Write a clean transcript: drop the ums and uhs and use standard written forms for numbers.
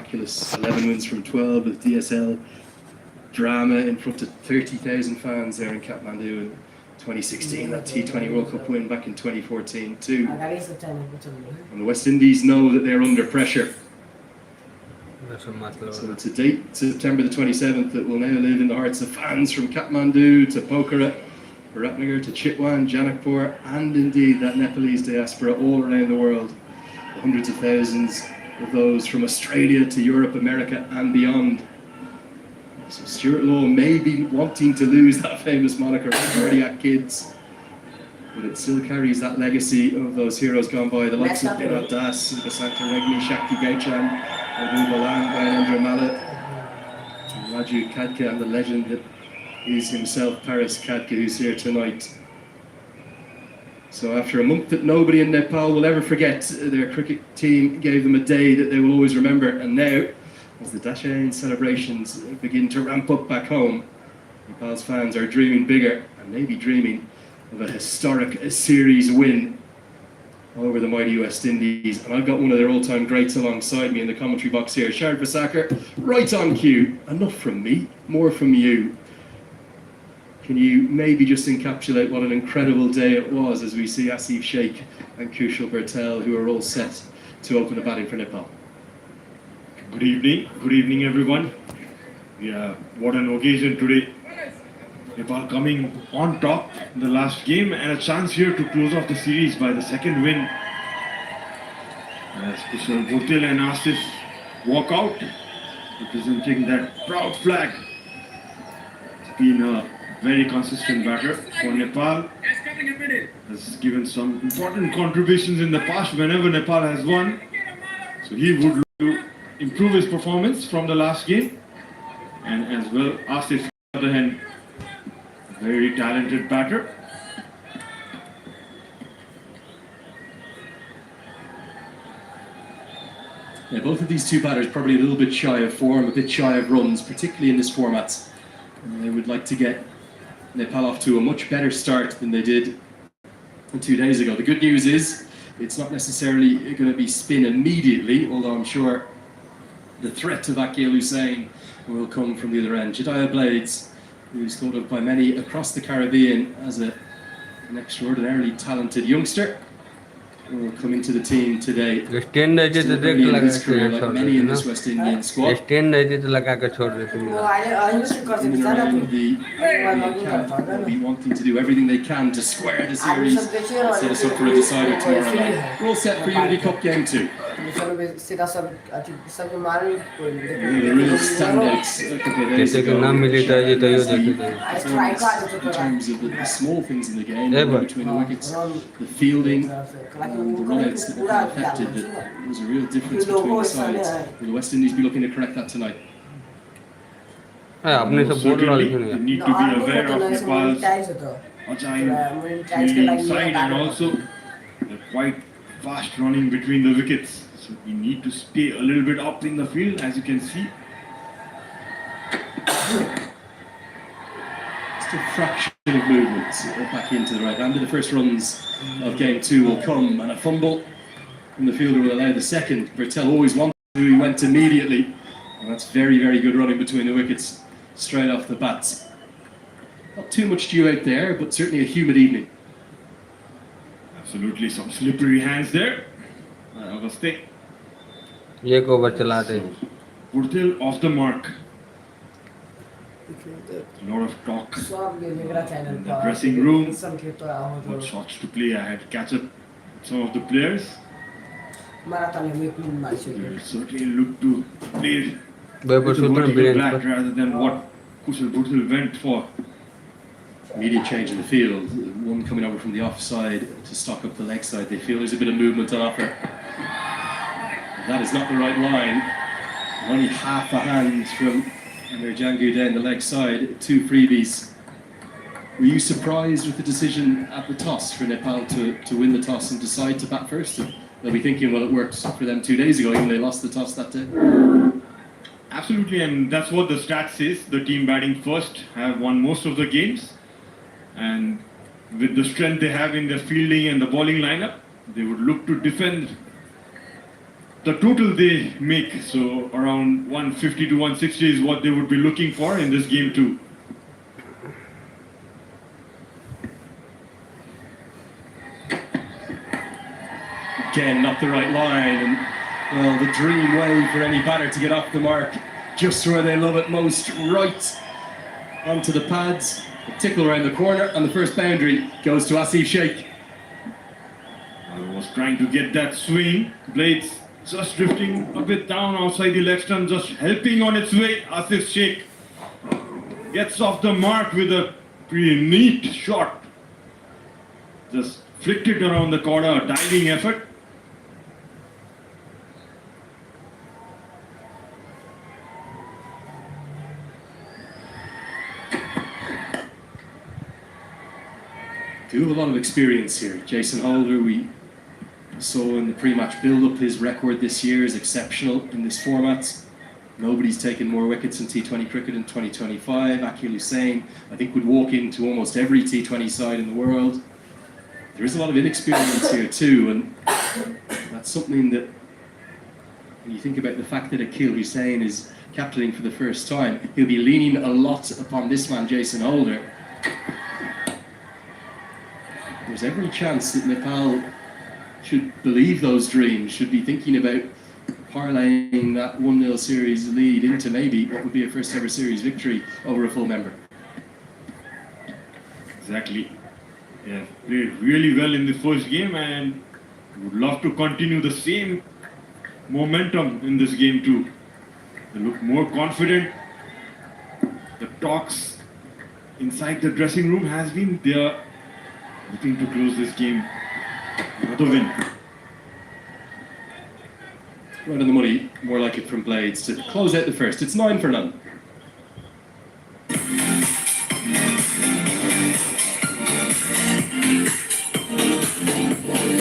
miraculous 11 wins from 12 with DSL drama in front of 30,000 fans there in Kathmandu in 2016, that T20 World Cup win back in 2014 too. And the West Indies know that they're under pressure. So it's a date, September the 27th, that will now live in the hearts of fans from Kathmandu to Pokhara, Ratnagar to Chitwan, Janakpur, and indeed that Nepalese diaspora all around the world. Hundreds of thousands of those from Australia to Europe, America and beyond. So Stuart Law may be wanting to lose that famous moniker of Cardiac Kids, but it still carries that legacy of those heroes gone by, the likes of Binod Das, Basanta Regmi, Shakti Gaucham, Abu Balan, Bayanandra Mallet, Raju Khadka, and the legend that is himself Paris Khadka, who's here tonight. So after a month that nobody in Nepal will ever forget, their cricket team gave them a day that they will always remember. And now, as the Dashain celebrations begin to ramp up back home, Nepal's fans are dreaming bigger and maybe dreaming of a historic series win over the mighty West Indies. And I've got one of their all-time greats alongside me in the commentary box here, Shard Vasakar, right on cue. Enough from me, more from you. Can you maybe just encapsulate what an incredible day it was as we see Asif Sheikh and Kushal Bertel, who are all set to open the batting for Nepal? Good evening everyone. Yeah, what an occasion today. Nepal coming on top in the last game and a chance here to close off the series by the second win. As Kushal Bertel and Asif walk out, representing that proud flag. It's been a very consistent batter for Nepal. Has given some important contributions in the past whenever Nepal has won. So he would look to improve his performance from the last game. And as well, Asif, on the other hand, very talented batter. Yeah, both of these two batters probably a little bit shy of form, a bit shy of runs, particularly in this format. And they would like to get Nepal off to a much better start than they did 2 days ago. The good news is it's not necessarily going to be spin immediately, although I'm sure the threat of Akil Hussain will come from the other end. Jediah Blades, who's thought of by many across the Caribbean as an extraordinarily talented youngster, will come into the team today. Still early in his career, like many in this West Indian squad. In and around the camp, will be wanting to do everything they can to square the series and set us up for a decider tomorrow night. We're all set for Unity Cup Game 2. The real standouts a couple of days ago in terms of the small things in the game, between the wickets, the fielding, and the runouts that have been affected. That there was a real difference between the sides. Will the West Indies be looking to correct that tonight? Certainly, they need to be aware of Nepal's agile fielding side and also the quite fast running between the wickets. So we need to stay a little bit up in the field, as you can see. Just a fraction of movement back into the right hander. The first runs of Game 2 will come, and a fumble from the fielder will allow the second. Bertel always wanted to, he went immediately. And that's very, very good running between the wickets straight off the bat. Not too much dew out there, but certainly a humid evening. Absolutely, some slippery hands there. Auguste. Bertel off the mark. A lot of talk in the dressing room. What shots to play. I had to catch up some of the players. They certainly look to play vertical black rather than what Kushal Bertel went for. Immediate change in the field. One coming over from the offside to stock up the leg side. They feel there's a bit of movement on offer. That is not the right line. Only half a hand from Amir Jangu down the leg side. 2 freebies. Were you surprised with the decision at the toss for Nepal to win the toss and decide to bat first? They'll be thinking, well, it worked for them 2 days ago, even they lost the toss that day. Absolutely, and that's what the stat says. The team batting first have won most of the games. And with the strength they have in their fielding and the bowling lineup, they would look to defend the total they make. So around 150 to 160 is what they would be looking for in this game too. Again, not the right line, and well, the dream way for any batter to get off the mark, just where they love it most, right onto the pads, a tickle around the corner, and the first boundary goes to Asif Sheikh. I was trying to get that swing, blades just drifting a bit down outside the leg stump, just helping on its way. Asif Sheikh gets off the mark with a pretty neat shot. Just flicked it around the corner, a diving effort. Do have a lot of experience here. Jason Holder, we saw in the pre-match build-up, his record this year is exceptional in this format. Nobody's taken more wickets in T20 cricket in 2025. Akil Hussain, I think, would walk into almost every T20 side in the world. There is a lot of inexperience here too, and that's something that, when you think about the fact that Akil Hussain is captaining for the first time, he'll be leaning a lot upon this man, Jason Holder. There's every chance that Nepal should believe those dreams, should be thinking about parlaying that 1-0 series lead into maybe what would be a first ever series victory over a full member. Exactly. Yeah, played really well in the first game and would love to continue the same momentum in this game too. They look more confident. The talks inside the dressing room has been there. Looking to close this game with a win. Right on the money, more like it from Blades to close out the first. It's 9 for none.